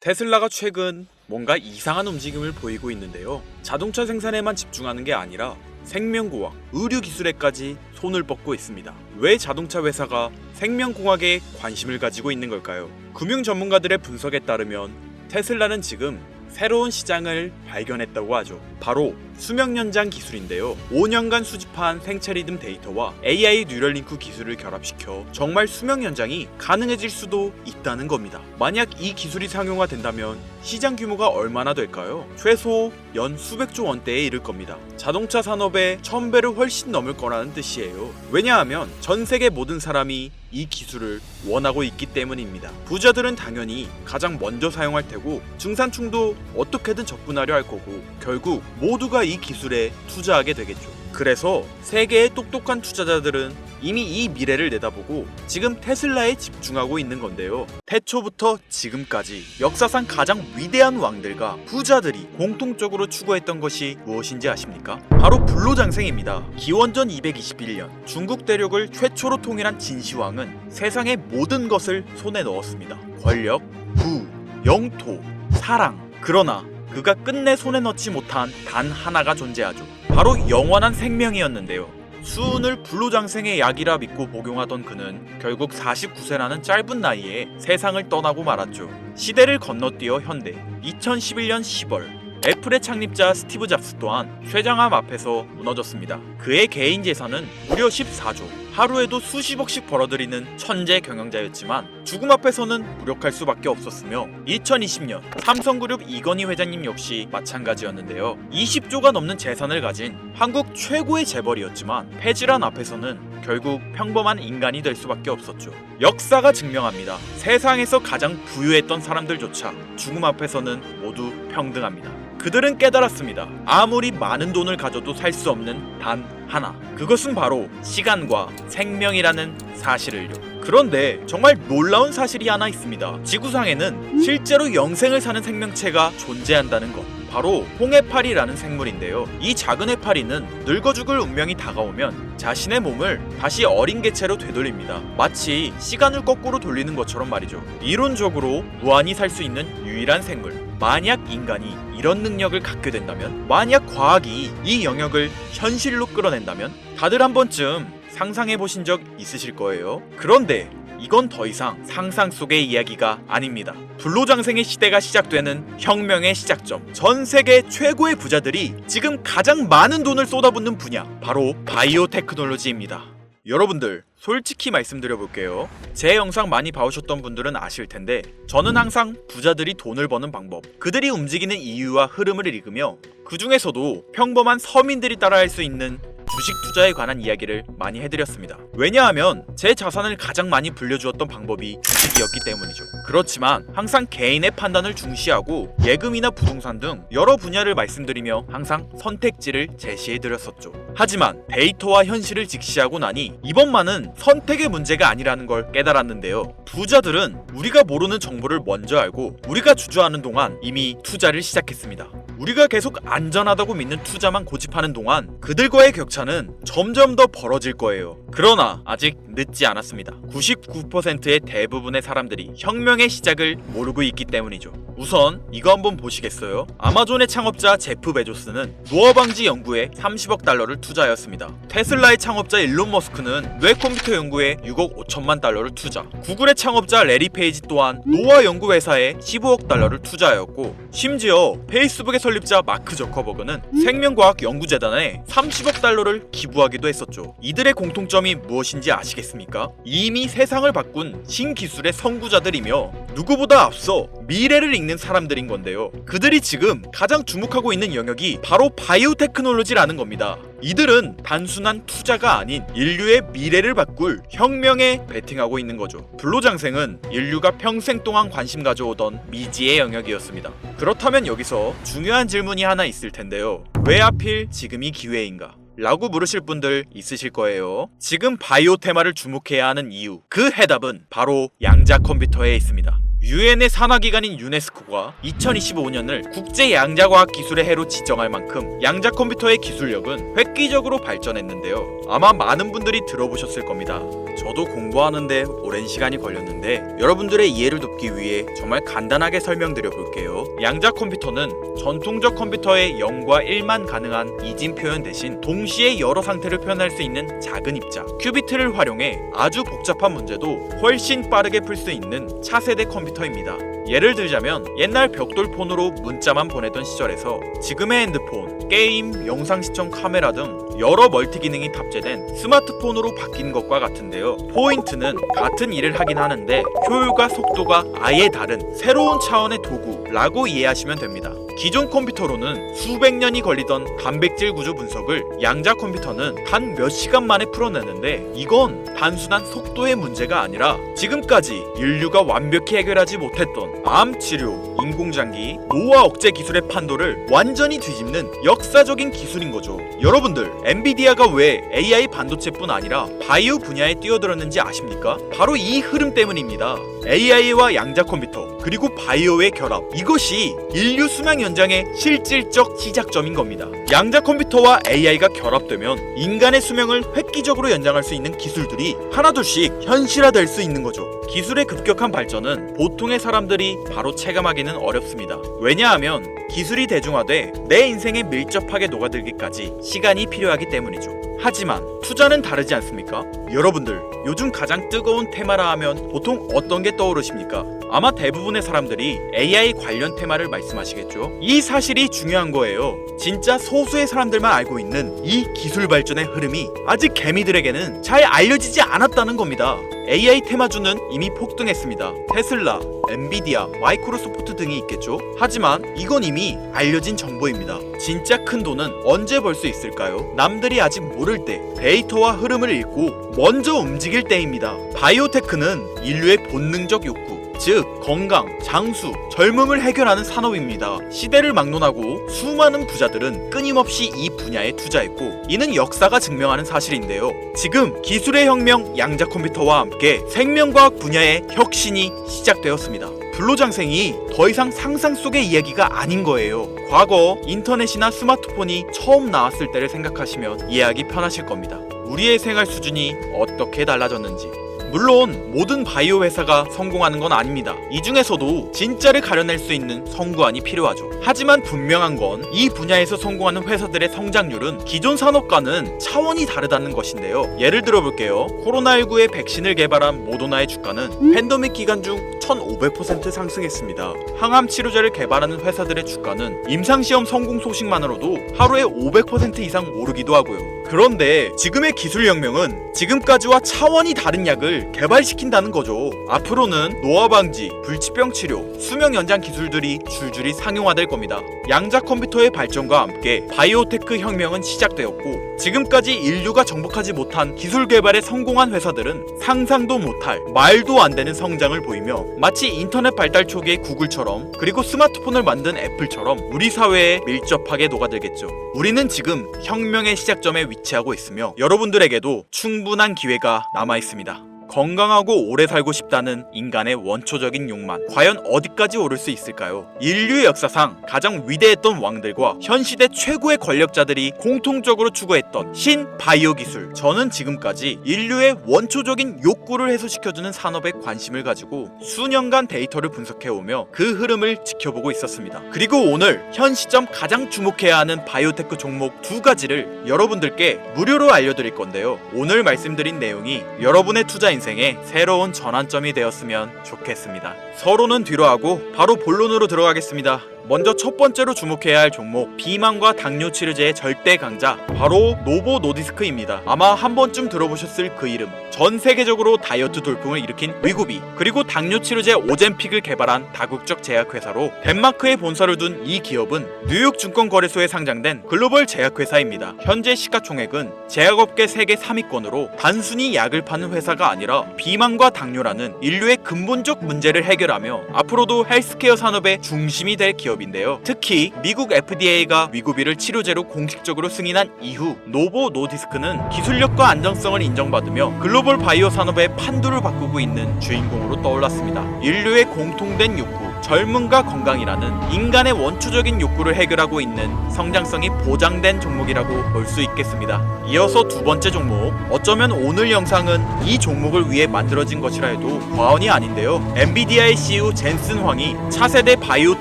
테슬라가 최근 뭔가 이상한 움직임을 보이고 있는데요. 자동차 생산에만 집중하는 게 아니라 생명공학, 의료기술에까지 손을 뻗고 있습니다. 왜 자동차 회사가 생명공학에 관심을 가지고 있는 걸까요? 금융 전문가들의 분석에 따르면 테슬라는 지금 새로운 시장을 발견했다고 하죠. 바로 수명 연장 기술인데요. 5년간 수집한 생체 리듬 데이터와 AI 뉴럴링크 기술을 결합시켜 정말 수명 연장이 가능해질 수도 있다는 겁니다. 만약 이 기술이 상용화된다면 시장 규모가 얼마나 될까요? 최소 연 수백조 원대에 이를 겁니다. 자동차 산업의 1000배를 훨씬 넘을 거라는 뜻이에요. 왜냐하면 전 세계 모든 사람이 이 기술을 원하고 있기 때문입니다. 부자들은 당연히 가장 먼저 사용할 테고 중산층도 어떻게든 접근하려 할 거고 결국 모두가 이 기술에 투자하게 되겠죠. 그래서 세계의 똑똑한 투자자들은 이미 이 미래를 내다보고 지금 테슬라에 집중하고 있는 건데요. 태초부터 지금까지 역사상 가장 위대한 왕들과 부자들이 공통적으로 추구했던 것이 무엇인지 아십니까? 바로 불로장생입니다. 기원전 221년 중국 대륙을 최초로 통일한 진시황은 세상의 모든 것을 손에 넣었습니다. 권력, 부, 영토, 사랑. 그러나 그가 끝내 손에 넣지 못한 단 하나가 존재하죠. 바로 영원한 생명이었는데요. 수은을 불로장생의 약이라 믿고 복용하던 그는 결국 49세라는 짧은 나이에 세상을 떠나고 말았죠. 시대를 건너뛰어 현대 2011년 10월 애플의 창립자 스티브 잡스 또한 쇠장암 앞에서 무너졌습니다. 그의 개인 재산은 무려 14조, 하루에도 수십억씩 벌어들이는 천재 경영자였지만 죽음 앞에서는 무력할 수밖에 없었으며 2020년 삼성그룹 이건희 회장님 역시 마찬가지였는데요. 20조가 넘는 재산을 가진 한국 최고의 재벌이었지만 폐질환 앞에서는 결국 평범한 인간이 될 수밖에 없었죠. 역사가 증명합니다. 세상에서 가장 부유했던 사람들조차 죽음 앞에서는 모두 평등합니다. 그들은 깨달았습니다. 아무리 많은 돈을 가져도 살 수 없는 단 하나. 그것은 바로 시간과 생명이라는 사실을요. 그런데 정말 놀라운 사실이 하나 있습니다. 지구상에는 실제로 영생을 사는 생명체가 존재한다는 것. 바로 홍해파리라는 생물인데요. 이 작은 해파리는 늙어 죽을 운명이 다가오면 자신의 몸을 다시 어린 개체로 되돌립니다. 마치 시간을 거꾸로 돌리는 것처럼 말이죠. 이론적으로 무한히 살 수 있는 유일한 생물. 만약 인간이 이런 능력을 갖게 된다면, 만약 과학이 이 영역을 현실로 끌어낸다면 다들 한 번쯤 상상해 보신 적 있으실 거예요. 그런데 이건 더 이상 상상 속의 이야기가 아닙니다. 불로장생의 시대가 시작되는 혁명의 시작점. 전 세계 최고의 부자들이 지금 가장 많은 돈을 쏟아붓는 분야, 바로 바이오 테크놀로지입니다. 여러분들, 솔직히 말씀드려볼게요. 제 영상 많이 봐오셨던 분들은 아실 텐데 저는 항상 부자들이 돈을 버는 방법, 그들이 움직이는 이유와 흐름을 읽으며 그 중에서도 평범한 서민들이 따라할 수 있는 주식 투자에 관한 이야기를 많이 해드렸습니다. 왜냐하면 제 자산을 가장 많이 불려주었던 방법이 주식이었기 때문이죠. 그렇지만 항상 개인의 판단을 중시하고 예금이나 부동산 등 여러 분야를 말씀드리며 항상 선택지를 제시해드렸었죠. 하지만 데이터와 현실을 직시하고 나니 이번만은 선택의 문제가 아니라는 걸 깨달았는데요. 부자들은 우리가 모르는 정보를 먼저 알고 우리가 주저하는 동안 이미 투자를 시작했습니다. 우리가 계속 안전하다고 믿는 투자만 고집하는 동안 그들과의 격차는 점점 더 벌어질 거예요. 그러나 아직 늦지 않았습니다. 99%의 대부분의 사람들이 혁명의 시작을 모르고 있기 때문이죠. 우선 이거 한번 보시겠어요? 아마존의 창업자 제프 베조스는 노화 방지 연구에 30억 달러를 투자하였습니다. 테슬라의 창업자 일론 머스크는 뇌 컴퓨터 연구에 6억 5천만 달러를 투자. 구글의 창업자 레리 페이지 또한 노화 연구 회사에 15억 달러를 투자하였고, 심지어 페이스북의 설립자 마크 저커버그는 생명과학 연구재단에 30억 달러를 기부하기도 했었죠. 이들의 공통점이 무엇인지 아시겠습니까? 이미 세상을 바꾼 신기술의 선구자들이며 누구보다 앞서 미래를 읽는 사람들인 건데요. 그들이 지금 가장 주목하고 있는 영역이 바로 바이오 테크놀로지라는 겁니다. 이들은 단순한 투자가 아닌 인류의 미래를 바꿀 혁명에 베팅하고 있는 거죠. 불로장생은 인류가 평생 동안 관심 가져오던 미지의 영역이었습니다. 그렇다면 여기서 중요한 질문이 하나 있을 텐데요. 왜 하필 지금이 기회인가? 라고 물으실 분들 있으실 거예요. 지금 바이오 테마를 주목해야 하는 이유, 그 해답은 바로 양자 컴퓨터에 있습니다. 유엔의 산하기관인 유네스코가 2025년을 국제 양자과학 기술의 해로 지정할 만큼 양자 컴퓨터의 기술력은 획기적으로 발전했는데요. 아마 많은 분들이 들어보셨을 겁니다. 저도 공부하는데 오랜 시간이 걸렸는데 여러분들의 이해를 돕기 위해 정말 간단하게 설명드려 볼게요. 양자 컴퓨터는 전통적 컴퓨터의 0과 1만 가능한 이진 표현 대신 동시에 여러 상태를 표현할 수 있는 작은 입자 큐비트를 활용해 아주 복잡한 문제도 훨씬 빠르게 풀 수 있는 차세대 컴퓨터입니다. 예를 들자면 옛날 벽돌폰으로 문자만 보내던 시절에서 지금의 핸드폰, 게임, 영상 시청 카메라 등 여러 멀티 기능이 탑재된 스마트폰으로 바뀐 것과 같은데요. 포인트는 같은 일을 하긴 하는데 효율과 속도가 아예 다른 새로운 차원의 도구라고 이해하시면 됩니다. 기존 컴퓨터로는 수백 년이 걸리던 단백질 구조 분석을 양자 컴퓨터는 단 몇 시간 만에 풀어내는데 이건 단순한 속도의 문제가 아니라 지금까지 인류가 완벽히 해결하지 못했던 암 치료, 인공장기, 노화 억제 기술의 판도를 완전히 뒤집는 역사적인 기술인 거죠. 여러분들, 엔비디아가 왜 AI 반도체뿐 아니라 바이오 분야에 뛰어들었는지 아십니까? 바로 이 흐름 때문입니다. AI와 양자 컴퓨터 그리고 바이오의 결합, 이것이 인류 수명 연장의 실질적 시작점인 겁니다. 양자 컴퓨터와 AI가 결합되면 인간의 수명을 획기적으로 연장할 수 있는 기술들이 하나둘씩 현실화될 수 있는 거죠. 기술의 급격한 발전은 보통의 사람들이 바로 체감하기는 어렵습니다. 왜냐하면 기술이 대중화돼 내 인생에 밀접하게 녹아들기까지 시간이 필요하기 때문이죠. 하지만 투자는 다르지 않습니까? 여러분들, 요즘 가장 뜨거운 테마라 하면 보통 어떤 게 떠오르십니까? 아마 대부분의 사람들이 AI 관련 테마를 말씀하시겠죠? 이 사실이 중요한 거예요. 진짜 소수의 사람들만 알고 있는 이 기술 발전의 흐름이 아직 개미들에게는 잘 알려지지 않았다는 겁니다. AI 테마주는 이미 폭등했습니다. 테슬라, 엔비디아, 마이크로소프트 등이 있겠죠? 하지만 이건 이미 알려진 정보입니다. 진짜 큰 돈은 언제 벌 수 있을까요? 남들이 아직 모를 때 데이터와 흐름을 읽고 먼저 움직일 때입니다. 바이오테크는 인류의 본능적 욕구, 즉 건강, 장수, 젊음을 해결하는 산업입니다. 시대를 막론하고 수많은 부자들은 끊임없이 이 분야에 투자했고 이는 역사가 증명하는 사실인데요. 지금 기술의 혁명 양자 컴퓨터와 함께 생명과학 분야의 혁신이 시작되었습니다. 불로장생이 더 이상 상상 속의 이야기가 아닌 거예요. 과거 인터넷이나 스마트폰이 처음 나왔을 때를 생각하시면 이해하기 편하실 겁니다. 우리의 생활 수준이 어떻게 달라졌는지. 물론 모든 바이오 회사가 성공하는 건 아닙니다. 이 중에서도 진짜를 가려낼 수 있는 성구안이 필요하죠. 하지만 분명한 건 이 분야에서 성공하는 회사들의 성장률은 기존 산업과는 차원이 다르다는 것인데요. 예를 들어볼게요. 코로나19의 백신을 개발한 모더나의 주가는 팬데믹 기간 중 1500% 상승했습니다. 항암 치료제를 개발하는 회사들의 주가는 임상시험 성공 소식만으로도 하루에 500% 이상 오르기도 하고요. 그런데 지금의 기술혁명은 지금까지와 차원이 다른 약을 개발시킨다는 거죠. 앞으로는 노화 방지, 불치병 치료, 수명 연장 기술들이 줄줄이 상용화될 겁니다. 양자 컴퓨터의 발전과 함께 바이오테크 혁명은 시작되었고 지금까지 인류가 정복하지 못한 기술 개발에 성공한 회사들은 상상도 못할 말도 안 되는 성장을 보이며 마치 인터넷 발달 초기의 구글처럼 그리고 스마트폰을 만든 애플처럼 우리 사회에 밀접하게 녹아들겠죠. 우리는 지금 혁명의 시작점에 위치하고 있으며 여러분들에게도 충분한 기회가 남아 있습니다. 건강하고 오래 살고 싶다는 인간의 원초적인 욕망, 과연 어디까지 오를 수 있을까요? 인류의 역사상 가장 위대했던 왕들과 현 시대 최고의 권력자들이 공통적으로 추구했던 신바이오 기술. 저는 지금까지 인류의 원초적인 욕구를 해소시켜주는 산업에 관심을 가지고 수년간 데이터를 분석해오며 그 흐름을 지켜보고 있었습니다. 그리고 오늘 현 시점 가장 주목해야 하는 바이오테크 종목 두 가지를 여러분들께 무료로 알려드릴 건데요. 오늘 말씀드린 내용이 여러분의 투자 인생의 새로운 전환점이 되었으면 좋겠습니다. 서로는 뒤로 하고 바로 본론으로 들어가겠습니다. 먼저 첫 번째로 주목해야 할 종목, 비만과 당뇨 치료제의 절대 강자, 바로 노보 노디스크입니다. 아마 한 번쯤 들어보셨을 그 이름. 전 세계적으로 다이어트 돌풍을 일으킨 위고비, 그리고 당뇨 치료제 오젬픽을 개발한 다국적 제약회사로 덴마크에 본사를 둔 이 기업은 뉴욕 증권거래소에 상장된 글로벌 제약회사입니다. 현재 시가총액은 제약업계 세계 3위권으로 단순히 약을 파는 회사가 아니라 아니라 비만과 당뇨라는 인류의 근본적 문제를 해결하며 앞으로도 헬스케어 산업의 중심이 될 기업인데요. 특히 미국 FDA가 위고비를 치료제로 공식적으로 승인한 이후 노보 노디스크는 기술력과 안정성을 인정받으며 글로벌 바이오 산업의 판도를 바꾸고 있는 주인공으로 떠올랐습니다. 인류의 공통된 욕구, 젊음과 건강이라는 인간의 원초적인 욕구를 해결하고 있는 성장성이 보장된 종목이라고 볼 수 있겠습니다. 이어서 두 번째 종목, 어쩌면 오늘 영상은 이 종목을 위해 만들어진 것이라 해도 과언이 아닌데요. 엔비디아의 CEO 젠슨 황이 차세대 바이오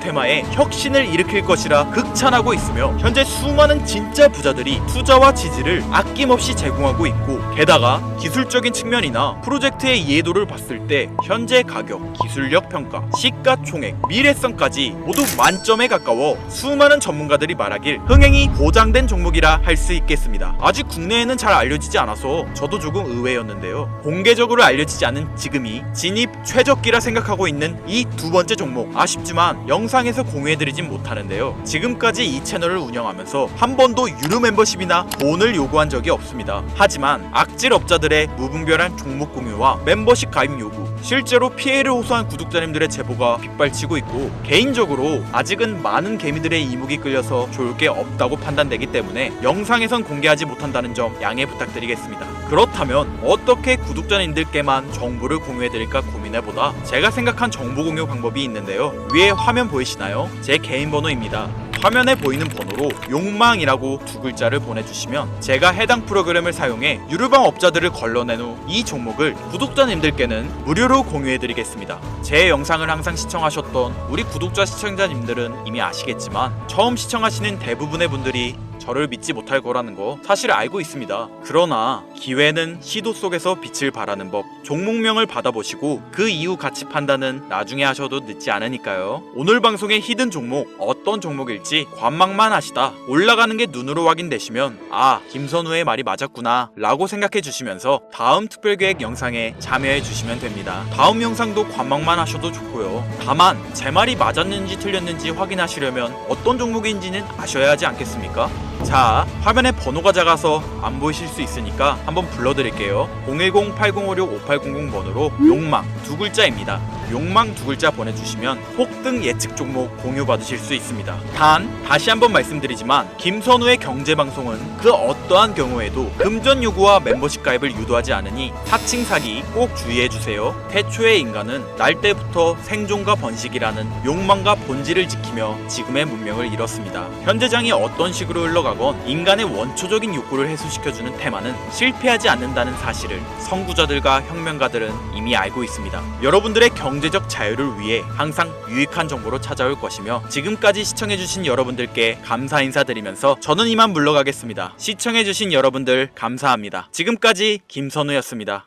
테마에 혁신을 일으킬 것이라 극찬하고 있으며 현재 수많은 진짜 부자들이 투자와 지지를 아낌없이 제공하고 있고, 게다가 기술적인 측면이나 프로젝트의 이해도를 봤을 때 현재 가격, 기술력 평가, 시가총액, 미래성까지 모두 만점에 가까워 수많은 전문가들이 말하길 흥행이 보장된 종목이라 할 수 있겠습니다. 아직 국내에는 잘 알려지지 않아서 저도 조금 의외였는데요. 공개적으로 알려지지 않은 지금이 진입 최적기라 생각하고 있는 이 두 번째 종목, 아쉽지만 영상에서 공유해드리진 못하는데요. 지금까지 이 채널을 운영하면서 한 번도 유료 멤버십이나 돈을 요구한 적이 없습니다. 하지만 악질업자들의 무분별한 종목 공유와 멤버십 가입 요구, 실제로 피해를 호소한 구독자님들의 제보가 빗발치고 있고, 개인적으로 아직은 많은 개미들의 이목이 끌려서 좋을 게 없다고 판단되기 때문에 영상에선 공개하지 못한다는 점 양해 부탁드리겠습니다. 그렇다면 어떻게 구독자님들께만 정보를 공유해드릴까 고민해보다 제가 생각한 정보 공유 방법이 있는데요. 위에 화면 보이시나요? 제 개인 번호입니다. 화면에 보이는 번호로 욕망이라고 두 글자를 보내주시면 제가 해당 프로그램을 사용해 유료방 업자들을 걸러낸 후 이 종목을 구독자님들께는 무료로 공유해드리겠습니다. 제 영상을 항상 시청하셨던 우리 구독자 시청자님들은 이미 아시겠지만 처음 시청하시는 대부분의 분들이 저를 믿지 못할 거라는 거 사실 알고 있습니다. 그러나 기회는 시도 속에서 빛을 발하는 법, 종목명을 받아보시고 그 이후 가치 판단은 나중에 하셔도 늦지 않으니까요. 오늘 방송의 히든 종목, 어떤 종목일지 관망만 하시다 올라가는 게 눈으로 확인되시면 아, 김선우의 말이 맞았구나 라고 생각해 주시면서 다음 특별계획 영상에 참여해 주시면 됩니다. 다음 영상도 관망만 하셔도 좋고요. 다만 제 말이 맞았는지 틀렸는지 확인하시려면 어떤 종목인지는 아셔야 하지 않겠습니까? 자, 화면에 번호가 작아서 안 보이실 수 있으니까 한번 불러드릴게요. 010-8056-5800 번호로 욕망 두 글자입니다. 욕망 두 글자 보내주시면 폭등 예측 종목 공유 받으실 수 있습니다. 단 다시 한번 말씀드리지만 김선우의 경제방송은 그 어떠한 경우에도 금전 요구와 멤버십 가입을 유도하지 않으니 사칭 사기 꼭 주의해주세요. 태초의 인간은 날 때부터 생존과 번식이라는 욕망과 본질을 지키며 지금의 문명을 이뤘습니다. 현재장이 어떤 식으로 흘러가건 인간의 원초적인 욕구를 해소시켜주는 테마는 실패하지 않는다는 사실을 선구자들과 혁명가들은 이미 알고 있습니다. 여러분들의 경제적 자유를 위해 항상 유익한 정보로 찾아올 것이며, 지금까지 시청해주신 여러분들께 감사 인사드리면서 저는 이만 물러가겠습니다. 시청해주신 여러분들 감사합니다. 지금까지 김선우였습니다.